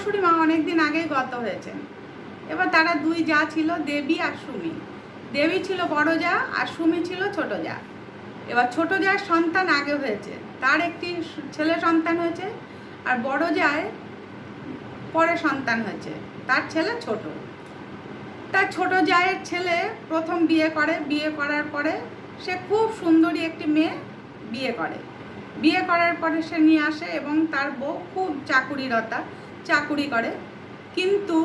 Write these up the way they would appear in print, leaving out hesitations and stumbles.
শাশুড়ি মা অনেক দিন আগেই গত হয়েছেন। এবার তারা দুই যা ছিল, দেবী আর সুমি। দেবী ছিল বড় যা আর সুমি ছিল ছোট যা। এবার ছোট জায়ের সন্তান আগে হয়েছে, তার একটি ছেলে সন্তান হয়েছে, আর বড় জায়ের পরে সন্তান হয়েছে, তার ছেলে ছোট। তার ছোট জায়ের ছেলে প্রথম বিয়ে করে, বিয়ে করার পরে সে খুব সুন্দরী একটি মেয়ে বিয়ে করে। বিয়ে করার পরে সে নিয়ে আসে এবং তার বউ খুব চাকুরিরতা, চাকুরি করে। কিন্তু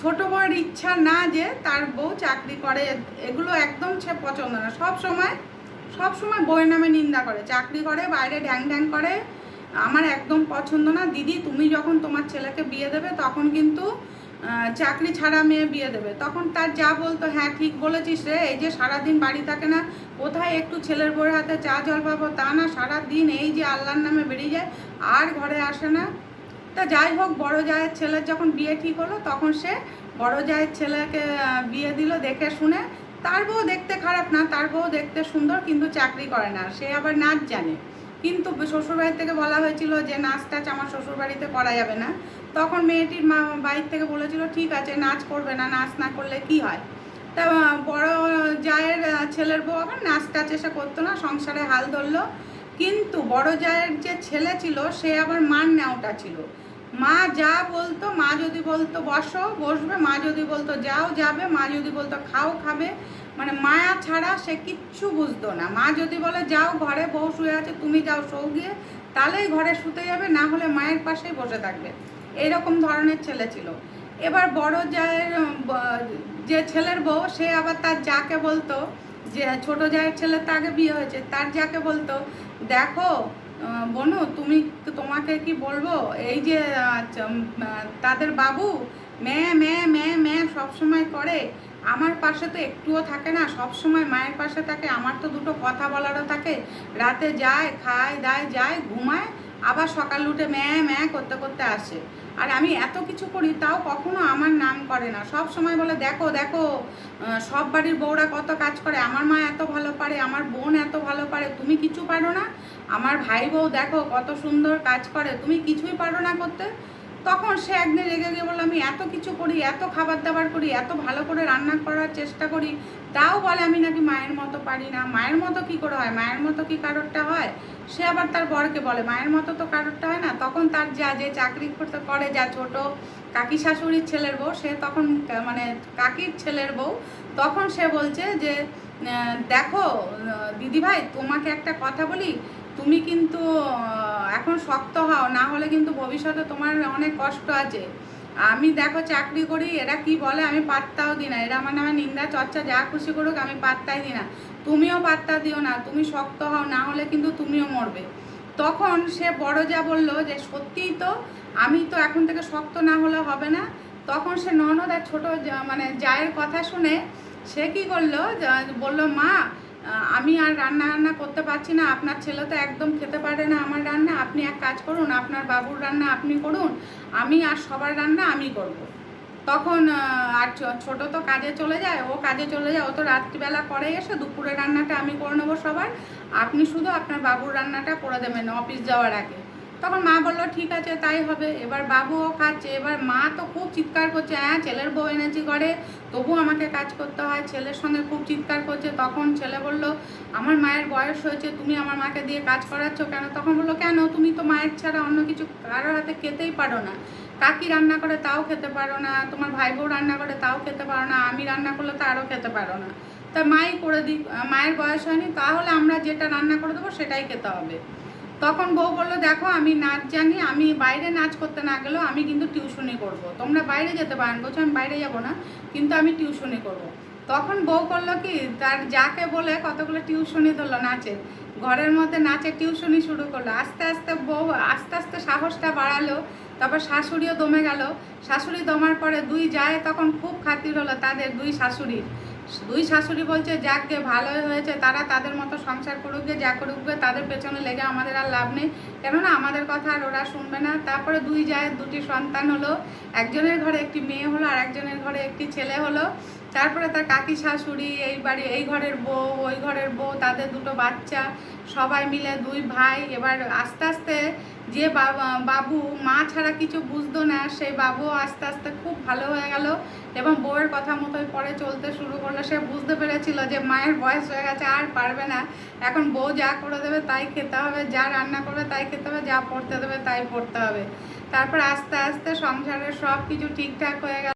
ছোট বউয়ের ইচ্ছা না যে তার বউ চাকরি করে, এগুলো একদম সে পছন্দ না। সব সময় বউয়ের নামে নিন্দা করে, চাকরি করে, বাইরে ঢ্যাং ঢ্যাং করে, আমার একদম পছন্দ না। দিদি তুমি যখন তোমার ছেলেকে বিয়ে দেবে তখন কিন্তু চাকরি ছাড়া মেয়ে বিয়ে দেবে। তখন তার যা বলতো, হ্যাঁ ঠিক বলেছিস রে, এই যে সারাদিন বাড়ি থাকে না, কোথায় একটু ছেলের বউয়ের হাতে চা জল পাবো তা না, সারাদিন এই যে আল্লাহর নামে বেরিয়ে যায়, আর ঘরে আসে না। তা যাই হোক, বড় জায়ের ছেলের যখন বিয়ে ঠিক হলো তখন সে বড় জায়ের ছেলেকে বিয়ে দিল দেখে শুনে। তার বউ দেখতে খারাপ না, তার বউ দেখতে সুন্দর, কিন্তু চাকরি করে না, সে আবার নাচ জানে। কিন্তু শ্বশুরবাড়ি থেকে বলা হয়েছিল যে নাচ টাচ আমার শ্বশুরবাড়িতে করা যাবে না। তখন মেয়েটির মা বাড়ির থেকে বলেছিল ঠিক আছে নাচ করবে না, নাচ না করলে কি হয়। তা বড় জায়ের ছেলের বউ আবার নাচ টাচ এসে করতো না, সংসারে হাল ধরলো। কিন্তু বড় জায়ের যে ছেলে ছিল সে আবার মার নেওটা ছিল। মা যা বলতো, মা যদি বলতো বসো বসবে, মা যদি বলতো যাও যাবে, মা যদি বলতো খাও খাবে, মানে মায়া ছাড়া সে কিচ্ছু বুঝতো না। মা যদি বলে যাও ঘরে বউ শুয়ে আছে তুমি যাও শো গিয়ে, তাহলেই ঘরে শুতে যাবে, না হলে মায়ের পাশেই বসে থাকবে। এইরকম ধরনের ছেলে ছিল। এবার বড় জায়ের যে ছেলের বউ সে আবার তার যাকে বলতো, যে ছোট জায়ের ছেলের তো আগে বিয়ে হয়েছে, তার যাকে বলতো দেখো বনু তুমি, তোমাকে কি বলবো, এই যে তাদের বাবু ম্যাঁ ম্যাঁ ম্যাঁ ম্যাঁ সবসময় করে, আমার পাশে তো একটুও থাকে না, সব সময় মায়ের পাশে থাকে, আমার তো দুটো কথা বলারও থাকে, রাতে যায় খায় দায় যায় ঘুমায়, আবার সকাল উঠে ম্যাঁ ম্যাঁ করতে করতে আসে, আর আমি এত কিছু করি তাও কখনো আমার নাম করে না, সব সময় বলে দেখো দেখো সব বাড়ির বউরা কত কাজ করে, আমার মা এত ভালো পারে, আমার বোন এত ভালো পারে, তুমি কিছু পারো না, আমার ভাই বউ দেখো কত সুন্দর কাজ করে, তুমি কিছুই পারো না করতে। তখন সে একদিন রেগে গিয়ে বললো আমি এত কিছু করি, এত খাবার দাবার করি, এত ভালো করে রান্না করার চেষ্টা করি, তাও বলে আমি নাকি মায়ের মতো পারি না। মায়ের মতো কি করে হয়, মায়ের মতো কি কারোরটা হয়। সে আবার তার বরকে বলে মায়ের মতো তো কারোরটা হয় না। তখন তার যা যে চাকরি করতে করে, যা ছোট কাকি শাশুড়ির ছেলের বউ, সে তখন মানে কাকির ছেলের বউ, তখন সে বলছে যে দেখো দিদিভাই তোমাকে একটা কথা বলি, তুমি কিন্তু এখন শক্ত হও, না হলে কিন্তু ভবিষ্যতে তোমার অনেক কষ্ট আছে। আমি দেখো চাকরি করি, এরা কি বলে আমি পাত্তাও দিই না, এরা আমার নামে নিন্দা চর্চা যা খুশি করুক আমি পাত্তাই দিই না, তুমিও পাত্তা দিও না, তুমি শক্ত হও, না হলে কিন্তু তুমিও মরবে। তখন সে বড় যা বললো যে সত্যিই তো, আমি তো এখন থেকে শক্ত না হলে হবে না। তখন সে ননদ আর ছোটো মানে জায়ের কথা শুনে সে কী করলো, বললো মা আমি আর রান্না করতে পারছি না, আপনার ছেলে তো একদম খেতে পারে না আমার রান্না, আপনি এক কাজ করুন, আপনার বাবুর রান্না আপনি করুন, আমি আর সবার রান্না আমি করব। তখন আর ছোট তো কাজে চলে যায়, ও কাজে চলে যায়, ও তো রাত্রিবেলা করে এসে দুপুরের রান্নাটা আমি করে নেবো সবার, আপনি শুধু আপনার বাবুর রান্নাটা করে দেবেন অফিস যাওয়ার আগে। তখন মা বললো ঠিক আছে তাই হবে। এবার বাবুও খাচ্ছে, এবার মা তো খুব চিৎকার করছে, হ্যাঁ ছেলের বউ এনেছি ঘরে তবু আমাকে কাজ করতে হয়, ছেলের সঙ্গে খুব চিৎকার করছে। তখন ছেলে বলল আমার মায়ের বয়স হয়েছে, তুমি আমার মাকে দিয়ে কাজ করাচ্ছ কেন। তখন বললো কেন, তুমি তো মায়ের ছাড়া অন্য কিছু কারোর হাতে খেতেই পারো না, কাকি রান্না করে তাও খেতে পারো না, তোমার ভাই বউ রান্না করে তাও খেতে পারো না, আমি রান্না করলে তো আরও খেতে পারো না, তা মাই করে দিই, মায়ের বয়স হয়নি, তাহলে আমরা যেটা রান্না করে দেবো সেটাই খেতে হবে। তখন বউ বললো দেখো আমি নাচ জানি, আমি বাইরে নাচ করতে না গেলেও আমি কিন্তু টিউশনি করব, তোমরা বাইরে যেতে পারেন। বলছো আমি বাইরে যাব না, কিন্তু আমি টিউশনি করব। তখন বউ করলো কি, তার যাকে বলে কতগুলো টিউশনি ধরলো নাচের, ঘরের মধ্যে নাচের টিউশনি শুরু করলো। আস্তে আস্তে বউ আস্তে আস্তে সাহসটা বাড়ালো, তারপর শাশুড়িও দমে গেল। শাশুড়ি দমার পরে দুই যায় তখন খুব খাতির হলো তাদের দুই শাশুড়ির। দুই শাশুড়ি বলছে যাক গে ভালোই হয়েছে, তারা তাদের মতো সংসার করুক গে, যা করুক গে, তাদের পেছনে লেগে আমাদের আর লাভ নেই, কেননা আমাদের কথা আর ওরা শুনবে না। তারপরে দুই জায়ের দুটি সন্তান হলো, একজনের ঘরে একটি মেয়ে হলো আর একজনের ঘরে একটি ছেলে হলো। তারপরে তার কাকি শাশুড়ি, এই বাড়ি এই ঘরের বউ, ওই ঘরের বউ, তাদের দুটো বাচ্চা, সবাই মিলে দুই ভাই। এবার আস্তে আস্তে যে বাবু মা ছাড়া কিছু বুঝতো না, সেই বাবু আস্তে আস্তে খুব ভালো হয়ে গেল এবং বউয়ের কথা মতোই পরে চলতে শুরু করলো। সে বুঝতে পেরেছিল যে মায়ের বয়স হয়ে গেছে, আর পারবে না, এখন বউ যা করে দেবে তাই খেতে হবে, যা রান্না করবে তাই খেতে হবে, যা পড়তে দেবে তাই পড়তে হবে। তারপর আস্তে আস্তে সংসারের সব কিছু ঠিকঠাক হয়ে গেল।